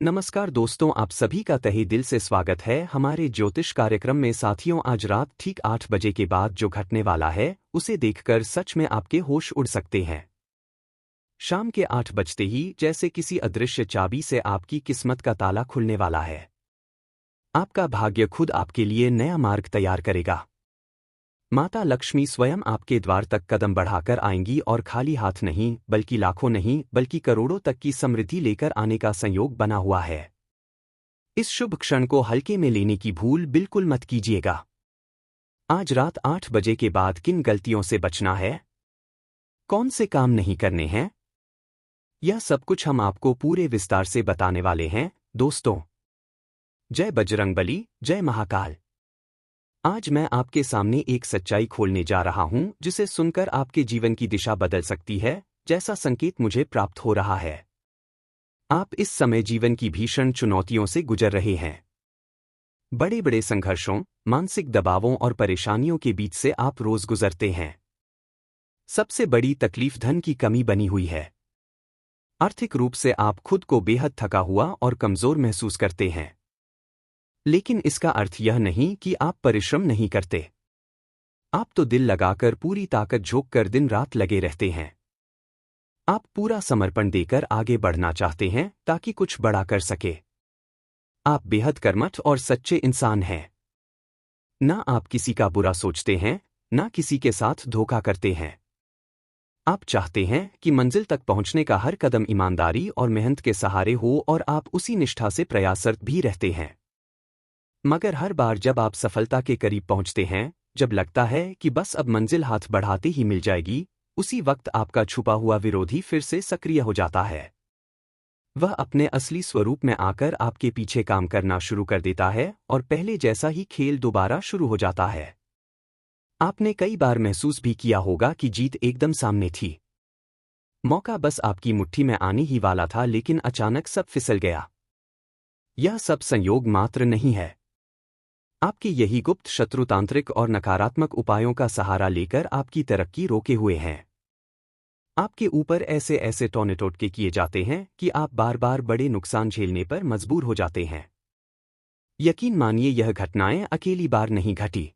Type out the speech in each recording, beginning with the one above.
नमस्कार दोस्तों, आप सभी का तहे दिल से स्वागत है हमारे ज्योतिष कार्यक्रम में। साथियों, आज रात ठीक 8 बजे के बाद जो घटने वाला है उसे देखकर सच में आपके होश उड़ सकते हैं। शाम के 8 बजते ही जैसे किसी अदृश्य चाबी से आपकी किस्मत का ताला खुलने वाला है। आपका भाग्य खुद आपके लिए नया मार्ग तैयार करेगा। माता लक्ष्मी स्वयं आपके द्वार तक कदम बढ़ाकर आएंगी और खाली हाथ नहीं, बल्कि लाखों नहीं बल्कि करोड़ों तक की समृद्धि लेकर आने का संयोग बना हुआ है। इस शुभ क्षण को हल्के में लेने की भूल बिल्कुल मत कीजिएगा। आज रात 8 बजे के बाद किन गलतियों से बचना है, कौन से काम नहीं करने हैं, यह सब कुछ हम आपको पूरे विस्तार से बताने वाले हैं दोस्तों। जय बजरंगबली, जय महाकाल। आज मैं आपके सामने एक सच्चाई खोलने जा रहा हूं जिसे सुनकर आपके जीवन की दिशा बदल सकती है, जैसा संकेत मुझे प्राप्त हो रहा है। आप इस समय जीवन की भीषण चुनौतियों से गुजर रहे हैं। बड़े बड़े संघर्षों, मानसिक दबावों और परेशानियों के बीच से आप रोज गुजरते हैं। सबसे बड़ी तकलीफ धन की कमी बनी हुई है। आर्थिक रूप से आप खुद को बेहद थका हुआ और कमजोर महसूस करते हैं। लेकिन इसका अर्थ यह नहीं कि आप परिश्रम नहीं करते। आप तो दिल लगाकर पूरी ताकत झोंककर दिन रात लगे रहते हैं। आप पूरा समर्पण देकर आगे बढ़ना चाहते हैं ताकि कुछ बड़ा कर सके। आप बेहद कर्मठ और सच्चे इंसान हैं। ना आप किसी का बुरा सोचते हैं, ना किसी के साथ धोखा करते हैं। आप चाहते हैं कि मंजिल तक पहुंचने का हर कदम ईमानदारी और मेहनत के सहारे हो और आप उसी निष्ठा से प्रयासरत भी रहते हैं। मगर हर बार जब आप सफलता के करीब पहुंचते हैं, जब लगता है कि बस अब मंजिल हाथ बढ़ाते ही मिल जाएगी, उसी वक्त आपका छुपा हुआ विरोधी फिर से सक्रिय हो जाता है। वह अपने असली स्वरूप में आकर आपके पीछे काम करना शुरू कर देता है और पहले जैसा ही खेल दोबारा शुरू हो जाता है। आपने कई बार महसूस भी किया होगा कि जीत एकदम सामने थी। मौका बस आपकी मुट्ठी में आने ही वाला था, लेकिन अचानक सब फिसल गया। यह सब संयोग मात्र नहीं है। आपके यही गुप्त शत्रु तांत्रिक और नकारात्मक उपायों का सहारा लेकर आपकी तरक्की रोके हुए हैं। आपके ऊपर ऐसे ऐसे टोने टोटके किए जाते हैं कि आप बार बार बड़े नुकसान झेलने पर मजबूर हो जाते हैं। यकीन मानिए, यह घटनाएं अकेली बार नहीं घटी।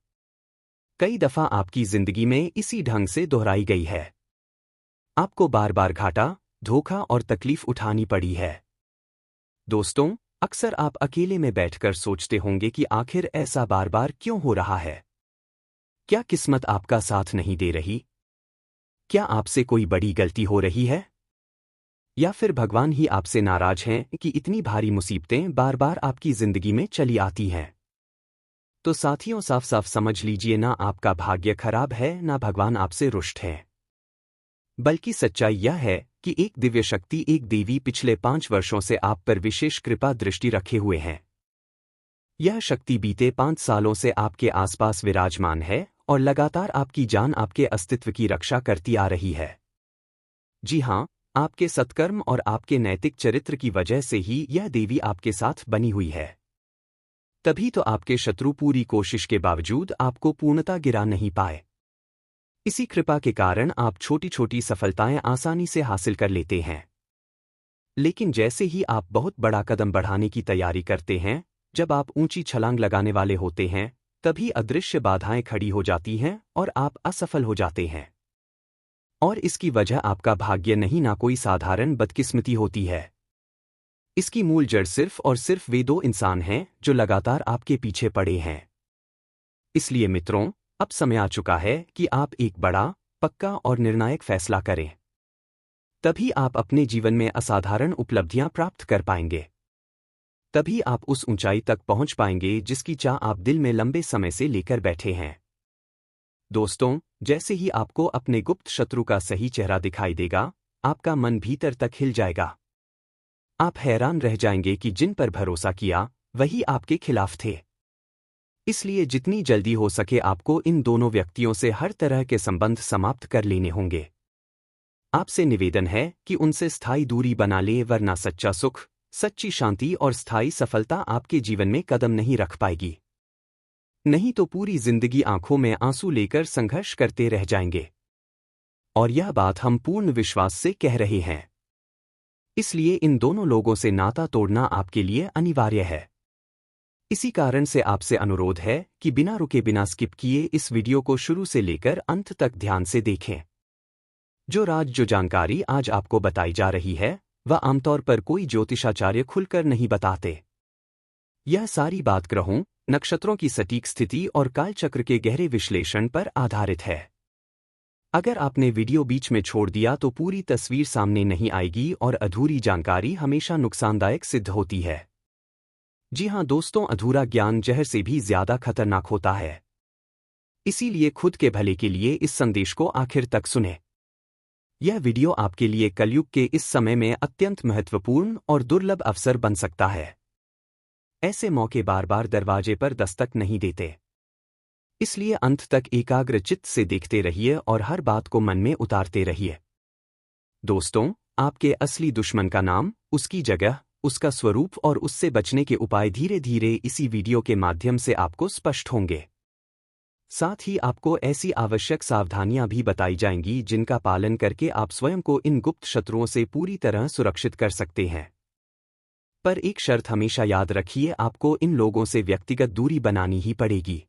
कई दफा आपकी जिंदगी में इसी ढंग से दोहराई गई है। आपको बार बार घाटा, धोखा और तकलीफ उठानी पड़ी है। दोस्तों, अक्सर आप अकेले में बैठकर सोचते होंगे कि आखिर ऐसा बार बार क्यों हो रहा है। क्या किस्मत आपका साथ नहीं दे रही? क्या आपसे कोई बड़ी गलती हो रही है? या फिर भगवान ही आपसे नाराज हैं कि इतनी भारी मुसीबतें बार बार आपकी जिंदगी में चली आती हैं? तो साथियों, साफ साफ समझ लीजिए, ना आपका भाग्य खराब है, ना भगवान आपसे रुष्ट है। बल्कि सच्चाई यह है कि एक दिव्य शक्ति, एक देवी पिछले 5 वर्षों से आप पर विशेष कृपा दृष्टि रखे हुए हैं। यह शक्ति बीते 5 सालों से आपके आसपास विराजमान है और लगातार आपकी जान, आपके अस्तित्व की रक्षा करती आ रही है। जी हां, आपके सत्कर्म और आपके नैतिक चरित्र की वजह से ही यह देवी आपके साथ बनी हुई है। तभी तो आपके शत्रु पूरी कोशिश के बावजूद आपको पूर्णतः गिरा नहीं पाए। इसी कृपा के कारण आप छोटी छोटी सफलताएं आसानी से हासिल कर लेते हैं। लेकिन जैसे ही आप बहुत बड़ा कदम बढ़ाने की तैयारी करते हैं, जब आप ऊंची छलांग लगाने वाले होते हैं, तभी अदृश्य बाधाएं खड़ी हो जाती हैं और आप असफल हो जाते हैं। और इसकी वजह आपका भाग्य नहीं, ना कोई साधारण बदकिस्मती होती है। इसकी मूल जड़ सिर्फ और सिर्फ वे 2 इंसान हैं जो लगातार आपके पीछे पड़े हैं। इसलिए मित्रों, अब समय आ चुका है कि आप एक बड़ा, पक्का और निर्णायक फैसला करें। तभी आप अपने जीवन में असाधारण उपलब्धियां प्राप्त कर पाएंगे। तभी आप उस ऊंचाई तक पहुंच पाएंगे जिसकी चाह आप दिल में लंबे समय से लेकर बैठे हैं। दोस्तों, जैसे ही आपको अपने गुप्त शत्रु का सही चेहरा दिखाई देगा, आपका मन भीतर तक हिल जाएगा। आप हैरान रह जाएंगे कि जिन पर भरोसा किया, वही आपके खिलाफ थे। इसलिए जितनी जल्दी हो सके आपको इन दोनों व्यक्तियों से हर तरह के संबंध समाप्त कर लेने होंगे। आपसे निवेदन है कि उनसे स्थायी दूरी बना लें, वरना सच्चा सुख, सच्ची शांति और स्थायी सफलता आपके जीवन में कदम नहीं रख पाएगी। नहीं तो पूरी जिंदगी आंखों में आंसू लेकर संघर्ष करते रह जाएंगे। और यह बात हम पूर्ण विश्वास से कह रहे हैं। इसलिए इन दोनों लोगों से नाता तोड़ना आपके लिए अनिवार्य है। इसी कारण से आपसे अनुरोध है कि बिना रुके बिना स्किप किए इस वीडियो को शुरू से लेकर अंत तक ध्यान से देखें। जो जानकारी आज आपको बताई जा रही है वह आमतौर पर कोई ज्योतिषाचार्य खुलकर नहीं बताते। यह सारी बात ग्रहों, नक्षत्रों की सटीक स्थिति और कालचक्र के गहरे विश्लेषण पर आधारित है। अगर आपने वीडियो बीच में छोड़ दिया तो पूरी तस्वीर सामने नहीं आएगी और अधूरी जानकारी हमेशा नुकसानदायक सिद्ध होती है। जी हां दोस्तों, अधूरा ज्ञान जहर से भी ज्यादा खतरनाक होता है। इसीलिए खुद के भले के लिए इस संदेश को आखिर तक सुने। यह वीडियो आपके लिए कलयुग के इस समय में अत्यंत महत्वपूर्ण और दुर्लभ अवसर बन सकता है। ऐसे मौके बार बार दरवाजे पर दस्तक नहीं देते। इसलिए अंत तक एकाग्र चित्त से देखते रहिए और हर बात को मन में उतारते रहिए। दोस्तों, आपके असली दुश्मन का नाम, उसकी जगह, उसका स्वरूप और उससे बचने के उपाय धीरे धीरे इसी वीडियो के माध्यम से आपको स्पष्ट होंगे। साथ ही आपको ऐसी आवश्यक सावधानियां भी बताई जाएंगी जिनका पालन करके आप स्वयं को इन गुप्त शत्रुओं से पूरी तरह सुरक्षित कर सकते हैं। पर एक शर्त हमेशा याद रखिए, आपको इन लोगों से व्यक्तिगत दूरी बनानी ही पड़ेगी।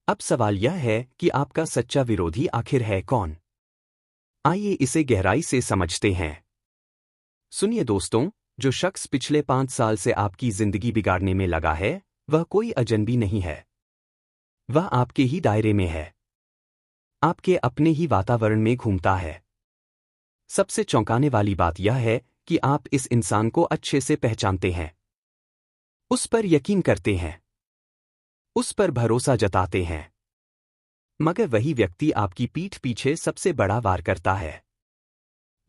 अब सवाल यह है कि आपका सच्चा विरोधी आखिर है कौन? आइए इसे गहराई से समझते हैं। सुनिए दोस्तों, जो शख्स पिछले 5 साल से आपकी जिंदगी बिगाड़ने में लगा है वह कोई अजनबी नहीं है। वह आपके ही दायरे में है, आपके अपने ही वातावरण में घूमता है। सबसे चौंकाने वाली बात यह है कि आप इस इंसान को अच्छे से पहचानते हैं, उस पर यकीन करते हैं, उस पर भरोसा जताते हैं, मगर वही व्यक्ति आपकी पीठ पीछे सबसे बड़ा वार करता है।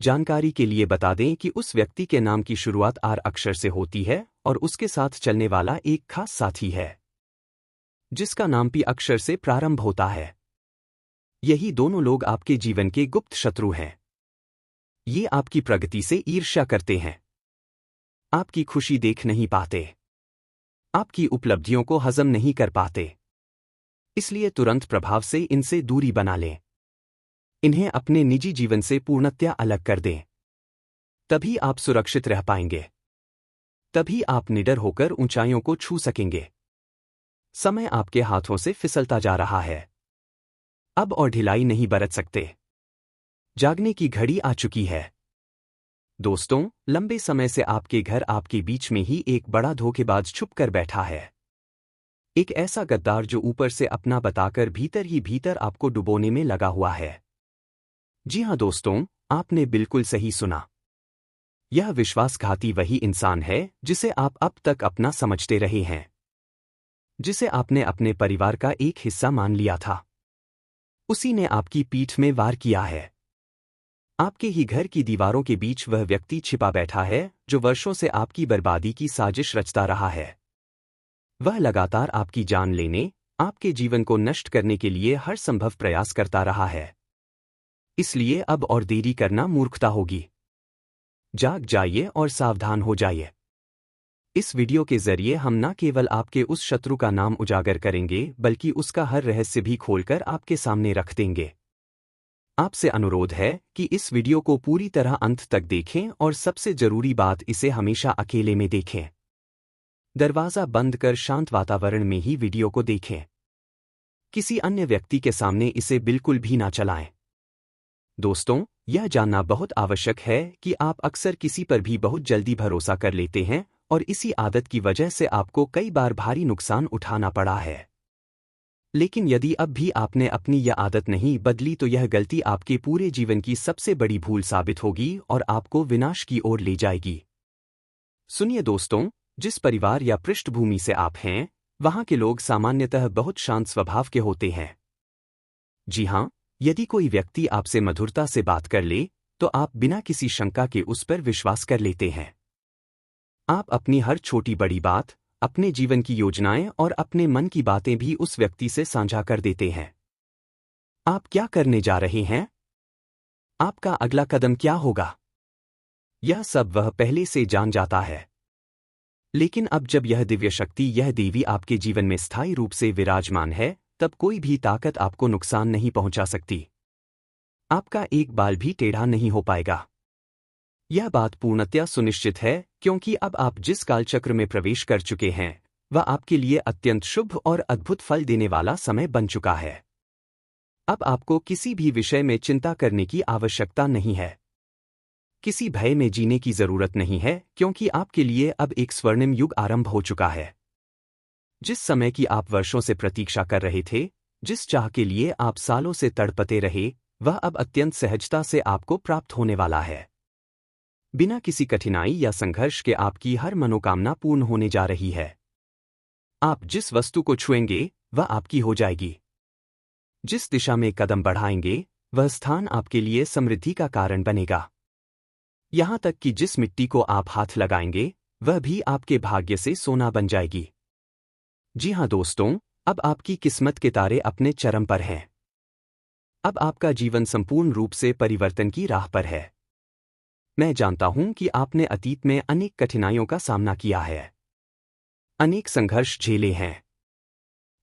जानकारी के लिए बता दें कि उस व्यक्ति के नाम की शुरुआत आर अक्षर से होती है और उसके साथ चलने वाला एक खास साथी है जिसका नाम पी अक्षर से प्रारंभ होता है। यही दोनों लोग आपके जीवन के गुप्त शत्रु हैं। ये आपकी प्रगति से ईर्ष्या करते हैं, आपकी खुशी देख नहीं पाते, आपकी उपलब्धियों को हजम नहीं कर पाते। इसलिए तुरंत प्रभाव से इनसे दूरी बना लें। इन्हें अपने निजी जीवन से पूर्णतया अलग कर दें। तभी आप सुरक्षित रह पाएंगे। तभी आप निडर होकर ऊंचाइयों को छू सकेंगे। समय आपके हाथों से फिसलता जा रहा है। अब और ढिलाई नहीं बरत सकते। जागने की घड़ी आ चुकी है। दोस्तों, लंबे समय से आपके घर आपके बीच में ही एक बड़ा धोखेबाज छुप कर बैठा है। एक ऐसा गद्दार जो ऊपर से अपना बताकर भीतर ही भीतर आपको डुबोने में लगा हुआ है। जी हां दोस्तों, आपने बिल्कुल सही सुना। यह विश्वासघाती वही इंसान है जिसे आप अब तक अपना समझते रहे हैं, जिसे आपने अपने परिवार का एक हिस्सा मान लिया था। उसी ने आपकी पीठ में वार किया है। आपके ही घर की दीवारों के बीच वह व्यक्ति छिपा बैठा है जो वर्षों से आपकी बर्बादी की साजिश रचता रहा है। वह लगातार आपकी जान लेने, आपके जीवन को नष्ट करने के लिए हर संभव प्रयास करता रहा है। इसलिए अब और देरी करना मूर्खता होगी। जाग जाइए और सावधान हो जाइए। इस वीडियो के जरिए हम न केवल आपके उस शत्रु का नाम उजागर करेंगे बल्कि उसका हर रहस्य भी खोलकर आपके सामने रख देंगे। आपसे अनुरोध है कि इस वीडियो को पूरी तरह अंत तक देखें और सबसे जरूरी बात, इसे हमेशा अकेले में देखें। दरवाजा बंद कर शांत वातावरण में ही वीडियो को देखें। किसी अन्य व्यक्ति के सामने इसे बिल्कुल भी ना चलाएं। दोस्तों, यह जानना बहुत आवश्यक है कि आप अक्सर किसी पर भी बहुत जल्दी भरोसा कर लेते हैं और इसी आदत की वजह से आपको कई बार भारी नुकसान उठाना पड़ा है। लेकिन यदि अब भी आपने अपनी यह आदत नहीं बदली तो यह गलती आपके पूरे जीवन की सबसे बड़ी भूल साबित होगी और आपको विनाश की ओर ले जाएगी। सुनिए दोस्तों, जिस परिवार या पृष्ठभूमि से आप हैं, वहां के लोग सामान्यतः बहुत शांत स्वभाव के होते हैं। जी हां, यदि कोई व्यक्ति आपसे मधुरता से बात कर ले तो आप बिना किसी शंका के उस पर विश्वास कर लेते हैं। आप अपनी हर छोटी बड़ी बात, अपने जीवन की योजनाएं और अपने मन की बातें भी उस व्यक्ति से साझा कर देते हैं। आप क्या करने जा रहे हैं? आपका अगला कदम क्या होगा? यह सब वह पहले से जान जाता है। लेकिन अब जब यह दिव्य शक्ति, यह देवी आपके जीवन में स्थायी रूप से विराजमान है, तब कोई भी ताकत आपको नुकसान नहीं पहुंचा सकती। आपका एक बाल भी टेढ़ा नहीं हो पाएगा। यह बात पूर्णतया सुनिश्चित है क्योंकि अब आप जिस कालचक्र में प्रवेश कर चुके हैं वह आपके लिए अत्यंत शुभ और अद्भुत फल देने वाला समय बन चुका है। अब आपको किसी भी विषय में चिंता करने की आवश्यकता नहीं है। किसी भय में जीने की जरूरत नहीं है क्योंकि आपके लिए अब एक स्वर्णिम युग आरंभ हो चुका है। जिस समय की आप वर्षों से प्रतीक्षा कर रहे थे, जिस चाह के लिए आप सालों से तड़पते रहे, वह अब अत्यंत सहजता से आपको प्राप्त होने वाला है। बिना किसी कठिनाई या संघर्ष के आपकी हर मनोकामना पूर्ण होने जा रही है। आप जिस वस्तु को छुएंगे वह आपकी हो जाएगी। जिस दिशा में कदम बढ़ाएंगे वह स्थान आपके लिए समृद्धि का कारण बनेगा। यहां तक कि जिस मिट्टी को आप हाथ लगाएंगे वह भी आपके भाग्य से सोना बन जाएगी। जी हां दोस्तों, अब आपकी किस्मत के तारे अपने चरम पर हैं। अब आपका जीवन संपूर्ण रूप से परिवर्तन की राह पर है। मैं जानता हूं कि आपने अतीत में अनेक कठिनाइयों का सामना किया है, अनेक संघर्ष झेले हैं,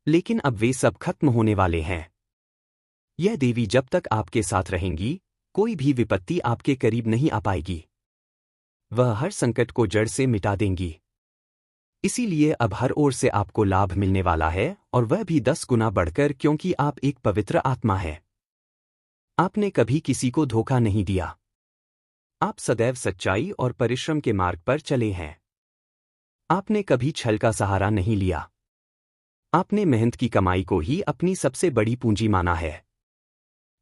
लेकिन अब वे सब खत्म होने वाले हैं। यह देवी जब तक आपके साथ रहेंगी, कोई भी विपत्ति आपके करीब नहीं आ पाएगी। वह हर संकट को जड़ से मिटा देंगी। इसीलिए अब हर ओर से आपको लाभ मिलने वाला है, और वह भी 10 गुना बढ़कर, क्योंकि आप एक पवित्र आत्मा हैं। आपने कभी किसी को धोखा नहीं दिया। आप सदैव सच्चाई और परिश्रम के मार्ग पर चले हैं। आपने कभी छल का सहारा नहीं लिया। आपने मेहनत की कमाई को ही अपनी सबसे बड़ी पूंजी माना है।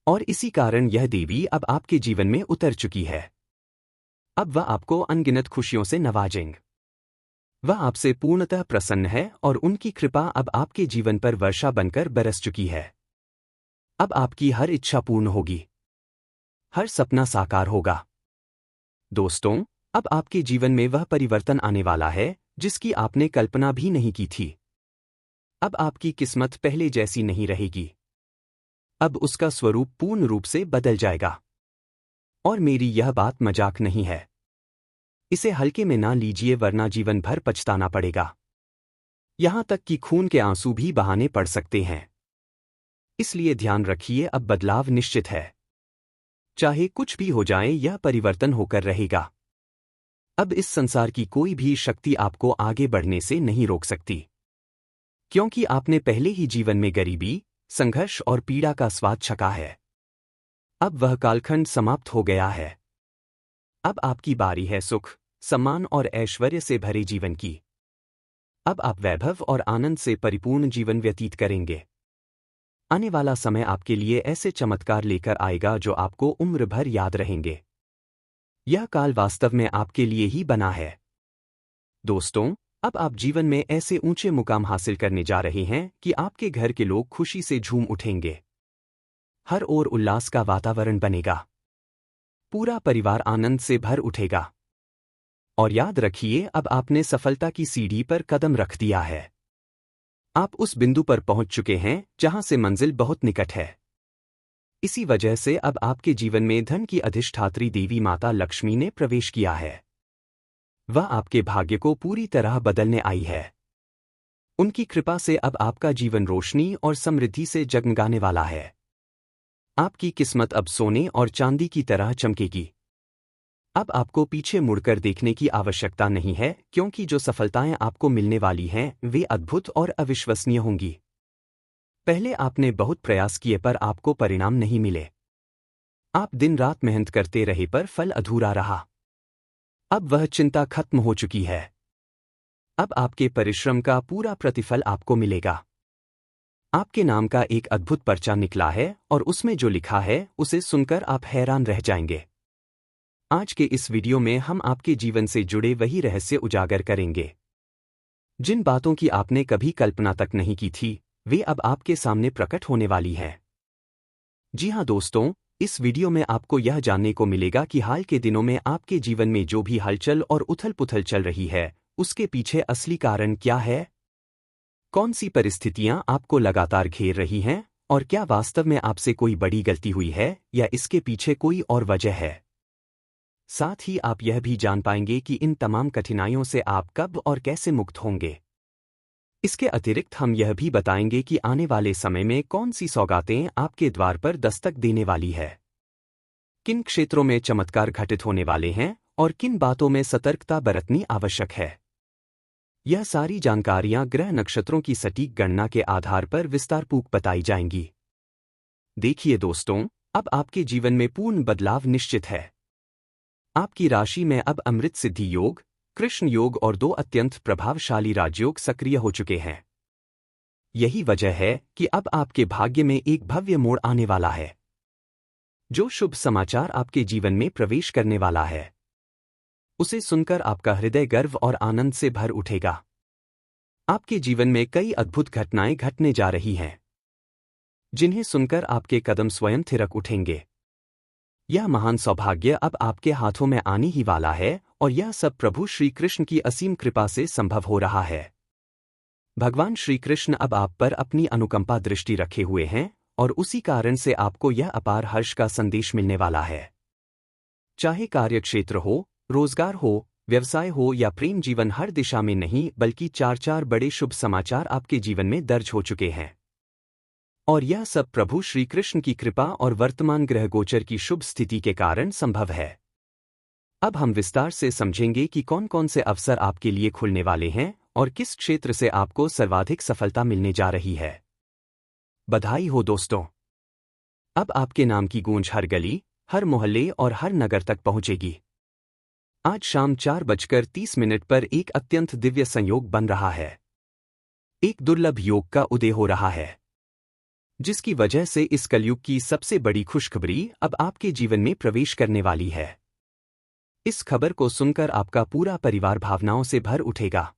और इसी कारण यह देवी अब आपके जीवन में उतर चुकी है। अब वह आपको अनगिनत खुशियों से नवाजेंगे। वह आपसे पूर्णतः प्रसन्न है और उनकी कृपा अब आपके जीवन पर वर्षा बनकर बरस चुकी है। अब आपकी हर इच्छा पूर्ण होगी, हर सपना साकार होगा। दोस्तों, अब आपके जीवन में वह परिवर्तन आने वाला है जिसकी आपने कल्पना भी नहीं की थी। अब आपकी किस्मत पहले जैसी नहीं रहेगी। अब उसका स्वरूप पूर्ण रूप से बदल जाएगा। और मेरी यह बात मजाक नहीं है। इसे हल्के में ना लीजिए, वरना जीवन भर पछताना पड़ेगा। यहां तक कि खून के आंसू भी बहाने पड़ सकते हैं। इसलिए ध्यान रखिए, अब बदलाव निश्चित है। चाहे कुछ भी हो जाए, यह परिवर्तन होकर रहेगा। अब इस संसार की कोई भी शक्ति आपको आगे बढ़ने से नहीं रोक सकती, क्योंकि आपने पहले ही जीवन में गरीबी, संघर्ष और पीड़ा का स्वाद चखा है। अब वह कालखंड समाप्त हो गया है। अब आपकी बारी है सुख, सम्मान और ऐश्वर्य से भरे जीवन की। अब आप वैभव और आनंद से परिपूर्ण जीवन व्यतीत करेंगे। आने वाला समय आपके लिए ऐसे चमत्कार लेकर आएगा जो आपको उम्र भर याद रहेंगे। यह काल वास्तव में आपके लिए ही बना है। दोस्तों, अब आप जीवन में ऐसे ऊंचे मुकाम हासिल करने जा रहे हैं कि आपके घर के लोग खुशी से झूम उठेंगे। हर ओर उल्लास का वातावरण बनेगा। पूरा परिवार आनंद से भर उठेगा। और याद रखिए, अब आपने सफलता की सीढ़ी पर कदम रख दिया है। आप उस बिंदु पर पहुंच चुके हैं जहां से मंजिल बहुत निकट है। इसी वजह से अब आपके जीवन में धन की अधिष्ठात्री देवी माता लक्ष्मी ने प्रवेश किया है। वह आपके भाग्य को पूरी तरह बदलने आई है। उनकी कृपा से अब आपका जीवन रोशनी और समृद्धि से जगमगाने वाला है। आपकी किस्मत अब सोने और चांदी की तरह चमकेगी। अब आपको पीछे मुड़कर देखने की आवश्यकता नहीं है, क्योंकि जो सफलताएं आपको मिलने वाली हैं वे अद्भुत और अविश्वसनीय होंगी। पहले आपने बहुत प्रयास किए पर आपको परिणाम नहीं मिले। आप दिन रात मेहनत करते रहे पर फल अधूरा रहा। अब वह चिंता खत्म हो चुकी है। अब आपके परिश्रम का पूरा प्रतिफल आपको मिलेगा। आपके नाम का एक अद्भुत पर्चा निकला है और उसमें जो लिखा है उसे सुनकर आप हैरान रह जाएंगे। आज के इस वीडियो में हम आपके जीवन से जुड़े वही रहस्य उजागर करेंगे। जिन बातों की आपने कभी कल्पना तक नहीं की थी, वे अब आपके सामने प्रकट होने वाली हैं। जी हां दोस्तों, इस वीडियो में आपको यह जानने को मिलेगा कि हाल के दिनों में आपके जीवन में जो भी हलचल और उथल-पुथल चल रही है, उसके पीछे असली कारण क्या है? कौन सी परिस्थितियां आपको लगातार घेर रही हैं, और क्या वास्तव में आपसे कोई बड़ी गलती हुई है या इसके पीछे कोई और वजह है? साथ ही आप यह भी जान पाएंगे कि इन तमाम कठिनाइयों से आप कब और कैसे मुक्त होंगे। इसके अतिरिक्त हम यह भी बताएंगे कि आने वाले समय में कौन सी सौगातें आपके द्वार पर दस्तक देने वाली है, किन क्षेत्रों में चमत्कार घटित होने वाले हैं और किन बातों में सतर्कता बरतनी आवश्यक है। यह सारी जानकारियां ग्रह नक्षत्रों की सटीक गणना के आधार पर विस्तारपूर्वक बताई जाएंगी। देखिए दोस्तों, अब आपके जीवन में पूर्ण बदलाव निश्चित है। आपकी राशि में अब अमृत सिद्धि योग, कृष्ण योग और 2 अत्यंत प्रभावशाली राजयोग सक्रिय हो चुके हैं। यही वजह है कि अब आपके भाग्य में एक भव्य मोड़ आने वाला है। जो शुभ समाचार आपके जीवन में प्रवेश करने वाला है, उसे सुनकर आपका हृदय गर्व और आनंद से भर उठेगा। आपके जीवन में कई अद्भुत घटनाएं घटने जा रही हैं, जिन्हें सुनकर आपके कदम स्वयं थिरक उठेंगे। यह महान सौभाग्य अब आपके हाथों में आने ही वाला है, और यह सब प्रभु श्री कृष्ण की असीम कृपा से संभव हो रहा है। भगवान श्री कृष्ण अब आप पर अपनी अनुकंपा दृष्टि रखे हुए हैं, और उसी कारण से आपको यह अपार हर्ष का संदेश मिलने वाला है। चाहे कार्यक्षेत्र हो, रोजगार हो, व्यवसाय हो या प्रेम जीवन, हर दिशा में नहीं बल्कि 4 बड़े शुभ समाचार आपके जीवन में दर्ज हो चुके हैं। और यह सब प्रभु श्री कृष्ण की कृपा और वर्तमान ग्रह गोचर की शुभ स्थिति के कारण संभव है। अब हम विस्तार से समझेंगे कि कौन कौन से अवसर आपके लिए खुलने वाले हैं और किस क्षेत्र से आपको सर्वाधिक सफलता मिलने जा रही है। बधाई हो दोस्तों! अब आपके नाम की गूंज हर गली, हर मोहल्ले और हर नगर तक पहुंचेगी। आज शाम 4:30 पर एक अत्यंत दिव्य संयोग बन रहा है। एक दुर्लभ योग का उदय हो रहा है, जिसकी वजह से इस कलयुग की सबसे बड़ी खुशखबरी अब आपके जीवन में प्रवेश करने वाली है। इस खबर को सुनकर आपका पूरा परिवार भावनाओं से भर उठेगा।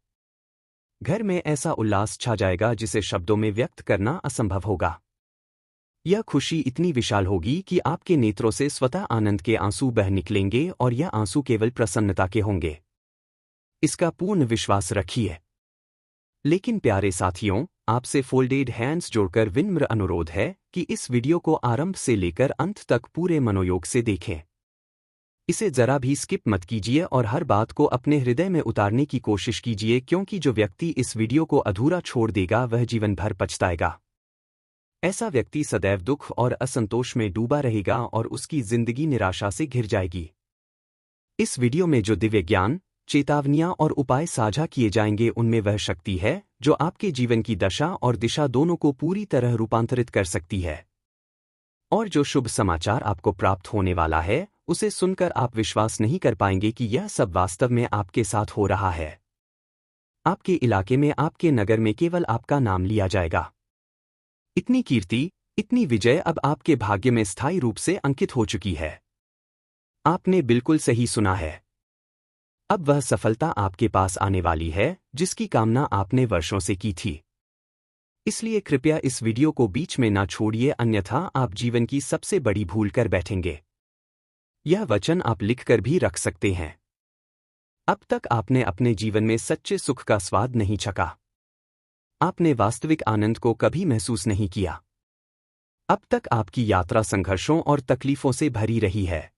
घर में ऐसा उल्लास छा जाएगा जिसे शब्दों में व्यक्त करना असंभव होगा। यह खुशी इतनी विशाल होगी कि आपके नेत्रों से स्वतः आनंद के आंसू बह निकलेंगे, और यह आंसू केवल प्रसन्नता के होंगे। इसका पूर्ण विश्वास रखिए। लेकिन प्यारे साथियों, आपसे फोल्डेड हैंड्स जोड़कर विनम्र अनुरोध है कि इस वीडियो को आरंभ से लेकर अंत तक पूरे मनोयोग से देखें। इसे जरा भी स्किप मत कीजिए और हर बात को अपने हृदय में उतारने की कोशिश कीजिए, क्योंकि जो व्यक्ति इस वीडियो को अधूरा छोड़ देगा वह जीवन भर पछताएगा। ऐसा व्यक्ति सदैव दुख और असंतोष में डूबा रहेगा और उसकी जिंदगी निराशा से घिर जाएगी। इस वीडियो में जो दिव्य ज्ञान, चेतावनियां और उपाय साझा किए जाएंगे, उनमें वह शक्ति है जो आपके जीवन की दशा और दिशा दोनों को पूरी तरह रूपांतरित कर सकती है। और जो शुभ समाचार आपको प्राप्त होने वाला है, उसे सुनकर आप विश्वास नहीं कर पाएंगे कि यह सब वास्तव में आपके साथ हो रहा है। आपके इलाके में, आपके नगर में केवल आपका नाम लिया जाएगा। इतनी कीर्ति, इतनी विजय अब आपके भाग्य में स्थायी रूप से अंकित हो चुकी है। आपने बिल्कुल सही सुना है। अब वह सफलता आपके पास आने वाली है जिसकी कामना आपने वर्षों से की थी। इसलिए कृपया इस वीडियो को बीच में ना छोड़िए, अन्यथा आप जीवन की सबसे बड़ी भूल कर बैठेंगे। यह वचन आप लिखकर भी रख सकते हैं। अब तक आपने अपने जीवन में सच्चे सुख का स्वाद नहीं चखा। आपने वास्तविक आनंद को कभी महसूस नहीं किया। अब तक आपकी यात्रा संघर्षों और तकलीफों से भरी रही है।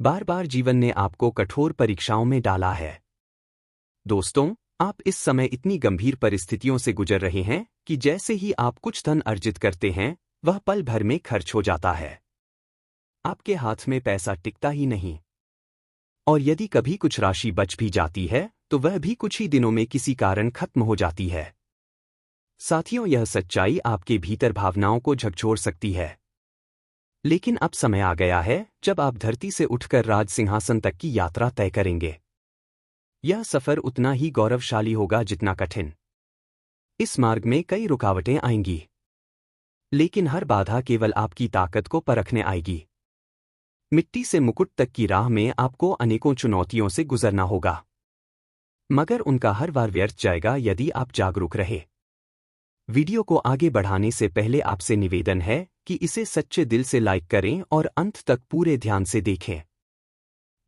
बार बार जीवन ने आपको कठोर परीक्षाओं में डाला है। दोस्तों, आप इस समय इतनी गंभीर परिस्थितियों से गुजर रहे हैं कि जैसे ही आप कुछ धन अर्जित करते हैं, वह पल भर में खर्च हो जाता है। आपके हाथ में पैसा टिकता ही नहीं, और यदि कभी कुछ राशि बच भी जाती है तो वह भी कुछ ही दिनों में किसी कारण खत्म हो जाती है। साथियों, यह सच्चाई आपके भीतर भावनाओं को झकझोर सकती है। लेकिन अब समय आ गया है जब आप धरती से उठकर राज सिंहासन तक की यात्रा तय करेंगे। यह सफर उतना ही गौरवशाली होगा जितना कठिन। इस मार्ग में कई रुकावटें आएंगी, लेकिन हर बाधा केवल आपकी ताकत को परखने आएगी। मिट्टी से मुकुट तक की राह में आपको अनेकों चुनौतियों से गुजरना होगा, मगर उनका हर बार व्यर्थ जाएगा यदि आप जागरूक रहे। वीडियो को आगे बढ़ाने से पहले आपसे निवेदन है कि इसे सच्चे दिल से लाइक करें और अंत तक पूरे ध्यान से देखें।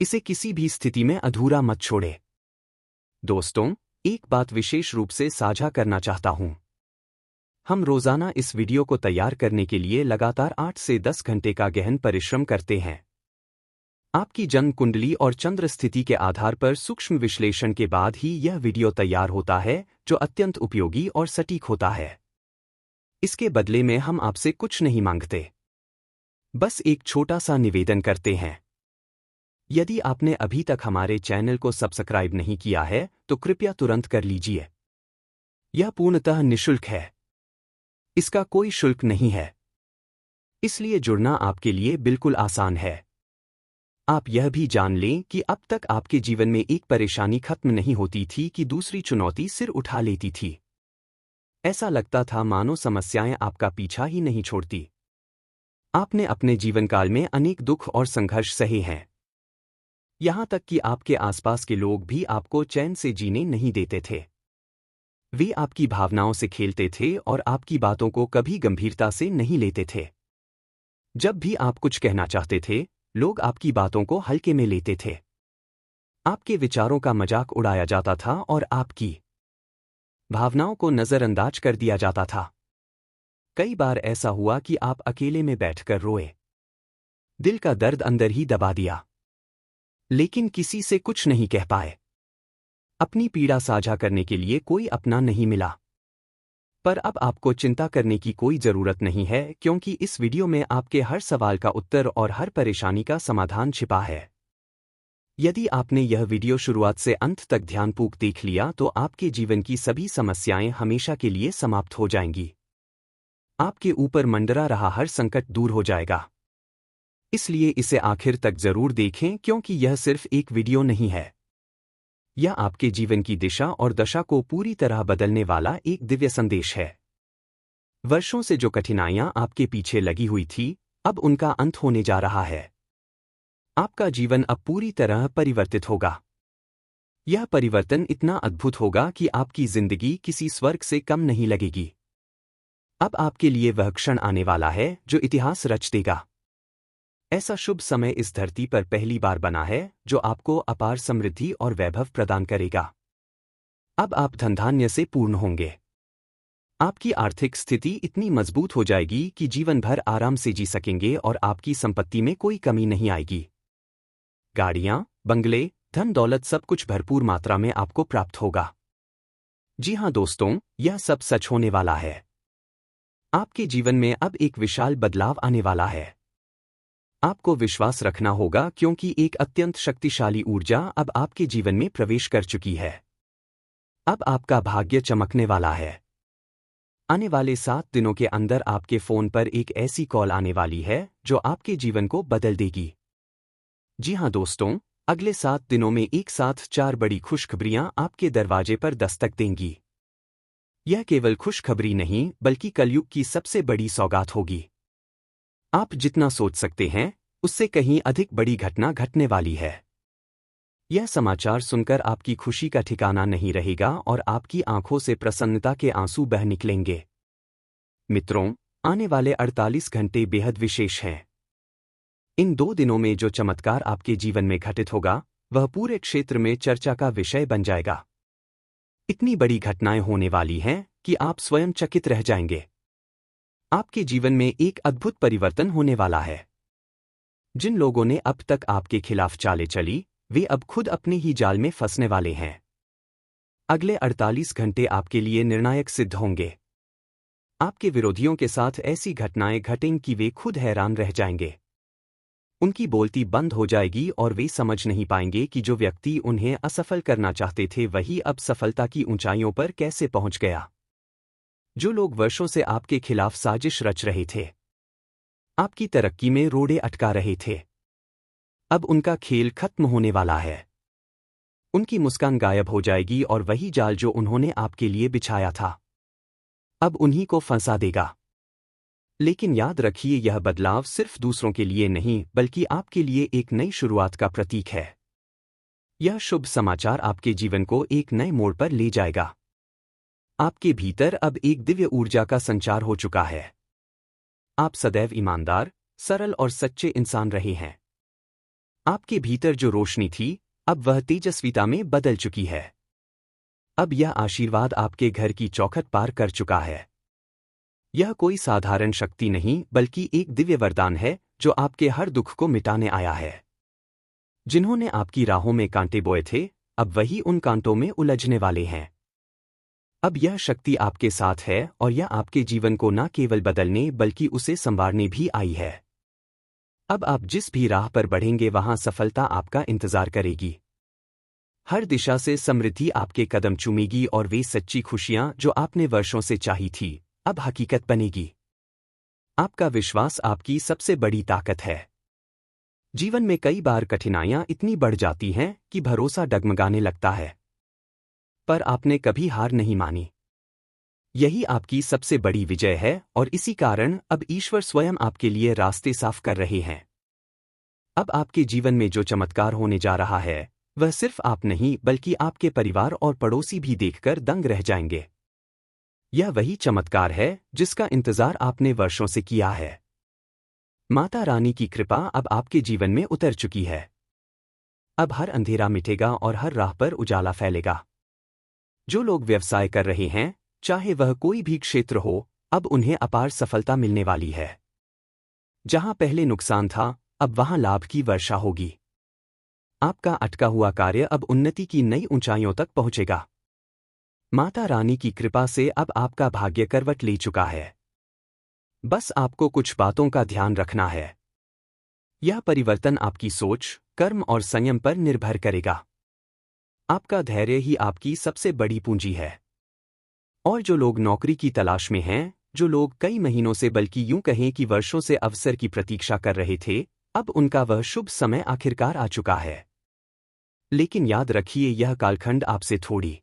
इसे किसी भी स्थिति में अधूरा मत छोड़ें। दोस्तों, एक बात विशेष रूप से साझा करना चाहता हूं। हम रोजाना इस वीडियो को तैयार करने के लिए लगातार 8 से 10 घंटे का गहन परिश्रम करते हैं। आपकी जन्म कुंडली और चंद्र स्थिति के आधार पर सूक्ष्म विश्लेषण के बाद ही यह वीडियो तैयार होता है, जो अत्यंत उपयोगी और सटीक होता है। इसके बदले में हम आपसे कुछ नहीं मांगते, बस एक छोटा सा निवेदन करते हैं। यदि आपने अभी तक हमारे चैनल को सब्सक्राइब नहीं किया है तो कृपया तुरंत कर लीजिए। यह पूर्णतः निःशुल्क है। इसका कोई शुल्क नहीं है, इसलिए जुड़ना आपके लिए बिल्कुल आसान है। आप यह भी जान लें कि अब तक आपके जीवन में एक परेशानी खत्म नहीं होती थी कि दूसरी चुनौती सिर उठा लेती थी। ऐसा लगता था मानो समस्याएं आपका पीछा ही नहीं छोड़ती। आपने अपने जीवनकाल में अनेक दुख और संघर्ष सहे हैं, यहां तक कि आपके आसपास के लोग भी आपको चैन से जीने नहीं देते थे। वे आपकी भावनाओं से खेलते थे और आपकी बातों को कभी गंभीरता से नहीं लेते थे। जब भी आप कुछ कहना चाहते थे, लोग आपकी बातों को हल्के में लेते थे। आपके विचारों का मजाक उड़ाया जाता था और आपकी भावनाओं को नजरअंदाज कर दिया जाता था। कई बार ऐसा हुआ कि आप अकेले में बैठकर रोए, दिल का दर्द अंदर ही दबा दिया, लेकिन किसी से कुछ नहीं कह पाए। अपनी पीड़ा साझा करने के लिए कोई अपना नहीं मिला। पर अब आपको चिंता करने की कोई जरूरत नहीं है, क्योंकि इस वीडियो में आपके हर सवाल का उत्तर और हर परेशानी का समाधान छिपा है। यदि आपने यह वीडियो शुरुआत से अंत तक ध्यानपूर्वक देख लिया तो आपके जीवन की सभी समस्याएं हमेशा के लिए समाप्त हो जाएंगी। आपके ऊपर मंडरा रहा हर संकट दूर हो जाएगा। इसलिए इसे आखिर तक जरूर देखें, क्योंकि यह सिर्फ एक वीडियो नहीं है। यह आपके जीवन की दिशा और दशा को पूरी तरह बदलने वाला एक दिव्य संदेश है। वर्षों से जो कठिनाइयां आपके पीछे लगी हुई थी, अब उनका अंत होने जा रहा है। आपका जीवन अब पूरी तरह परिवर्तित होगा। यह परिवर्तन इतना अद्भुत होगा कि आपकी जिंदगी किसी स्वर्ग से कम नहीं लगेगी। अब आपके लिए वह क्षण आने वाला है जो इतिहास रच देगा। ऐसा शुभ समय इस धरती पर पहली बार बना है जो आपको अपार समृद्धि और वैभव प्रदान करेगा। अब आप धनधान्य से पूर्ण होंगे। आपकी आर्थिक स्थिति इतनी मजबूत हो जाएगी कि जीवन भर आराम से जी सकेंगे और आपकी संपत्ति में कोई कमी नहीं आएगी। गाड़ियां, बंगले, धन दौलत सब कुछ भरपूर मात्रा में आपको प्राप्त होगा। जी हां दोस्तों, यह सब सच होने वाला है। आपके जीवन में अब एक विशाल बदलाव आने वाला है। आपको विश्वास रखना होगा, क्योंकि एक अत्यंत शक्तिशाली ऊर्जा अब आपके जीवन में प्रवेश कर चुकी है। अब आपका भाग्य चमकने वाला है। आने वाले 7 दिनों के अंदर आपके फोन पर एक ऐसी कॉल आने वाली है जो आपके जीवन को बदल देगी। जी हां दोस्तों, अगले 7 दिनों में एक साथ 4 बड़ी खुशखबरियां आपके दरवाजे पर दस्तक देंगी। यह केवल खुशखबरी नहीं बल्कि कलयुग की सबसे बड़ी सौगात होगी। आप जितना सोच सकते हैं उससे कहीं अधिक बड़ी घटना घटने वाली है। यह समाचार सुनकर आपकी खुशी का ठिकाना नहीं रहेगा और आपकी आंखों से प्रसन्नता के आंसू बह निकलेंगे। मित्रों, आने वाले 48 घंटे बेहद विशेष हैं। इन 2 दिनों में जो चमत्कार आपके जीवन में घटित होगा, वह पूरे क्षेत्र में चर्चा का विषय बन जाएगा। इतनी बड़ी घटनाएं होने वाली हैं कि आप स्वयं चकित रह जाएंगे। आपके जीवन में एक अद्भुत परिवर्तन होने वाला है। जिन लोगों ने अब तक आपके खिलाफ चालें चली, वे अब खुद अपने ही जाल में फंसने वाले हैं। अगले 48 घंटे आपके लिए निर्णायक सिद्ध होंगे। आपके विरोधियों के साथ ऐसी घटनाएं घटेंगी कि वे खुद हैरान रह जाएंगे। उनकी बोलती बंद हो जाएगी और वे समझ नहीं पाएंगे कि जो व्यक्ति उन्हें असफल करना चाहते थे वही अब सफलता की ऊंचाइयों पर कैसे पहुंच गया। जो लोग वर्षों से आपके खिलाफ साजिश रच रहे थे, आपकी तरक्की में रोड़े अटका रहे थे, अब उनका खेल खत्म होने वाला है। उनकी मुस्कान गायब हो जाएगी और वही जाल जो उन्होंने आपके लिए बिछाया था, अब उन्हीं को फंसा देगा। लेकिन याद रखिए, यह बदलाव सिर्फ दूसरों के लिए नहीं बल्कि आपके लिए एक नई शुरुआत का प्रतीक है। यह शुभ समाचार आपके जीवन को एक नए मोड़ पर ले जाएगा। आपके भीतर अब एक दिव्य ऊर्जा का संचार हो चुका है। आप सदैव ईमानदार, सरल और सच्चे इंसान रहे हैं। आपके भीतर जो रोशनी थी, अब वह तेजस्विता में बदल चुकी है। अब यह आशीर्वाद आपके घर की चौखट पार कर चुका है। यह कोई साधारण शक्ति नहीं बल्कि एक दिव्य वरदान है जो आपके हर दुख को मिटाने आया है। जिन्होंने आपकी राहों में कांटे बोए थे, अब वही उन कांटों में उलझने वाले हैं। अब यह शक्ति आपके साथ है और यह आपके जीवन को न केवल बदलने बल्कि उसे संवारने भी आई है। अब आप जिस भी राह पर बढ़ेंगे वहां सफलता आपका इंतजार करेगी। हर दिशा से समृद्धि आपके कदम चूमेगी और वे सच्ची खुशियां जो आपने वर्षों से चाही थी अब हकीकत बनेगी। आपका विश्वास आपकी सबसे बड़ी ताकत है। जीवन में कई बार कठिनाइयां इतनी बढ़ जाती हैं कि भरोसा डगमगाने लगता है, पर आपने कभी हार नहीं मानी। यही आपकी सबसे बड़ी विजय है और इसी कारण अब ईश्वर स्वयं आपके लिए रास्ते साफ कर रहे हैं। अब आपके जीवन में जो चमत्कार होने जा रहा है वह सिर्फ आप नहीं बल्कि आपके परिवार और पड़ोसी भी देखकर दंग रह जाएंगे। यह वही चमत्कार है जिसका इंतजार आपने वर्षों से किया है। माता रानी की कृपा अब आपके जीवन में उतर चुकी है। अब हर अंधेरा मिटेगा और हर राह पर उजाला फैलेगा। जो लोग व्यवसाय कर रहे हैं, चाहे वह कोई भी क्षेत्र हो, अब उन्हें अपार सफलता मिलने वाली है। जहां पहले नुकसान था, अब वहां लाभ की वर्षा होगी। आपका अटका हुआ कार्य अब उन्नति की नई ऊंचाइयों तक पहुंचेगा। माता रानी की कृपा से अब आपका भाग्य करवट ले चुका है। बस आपको कुछ बातों का ध्यान रखना है। यह परिवर्तन आपकी सोच, कर्म और संयम पर निर्भर करेगा। आपका धैर्य ही आपकी सबसे बड़ी पूंजी है। और जो लोग नौकरी की तलाश में हैं, जो लोग कई महीनों से बल्कि यूं कहें कि वर्षों से अवसर की प्रतीक्षा कर रहे थे, अब उनका वह शुभ समय आखिरकार आ चुका है। लेकिन याद रखिए, यह कालखंड आपसे थोड़ी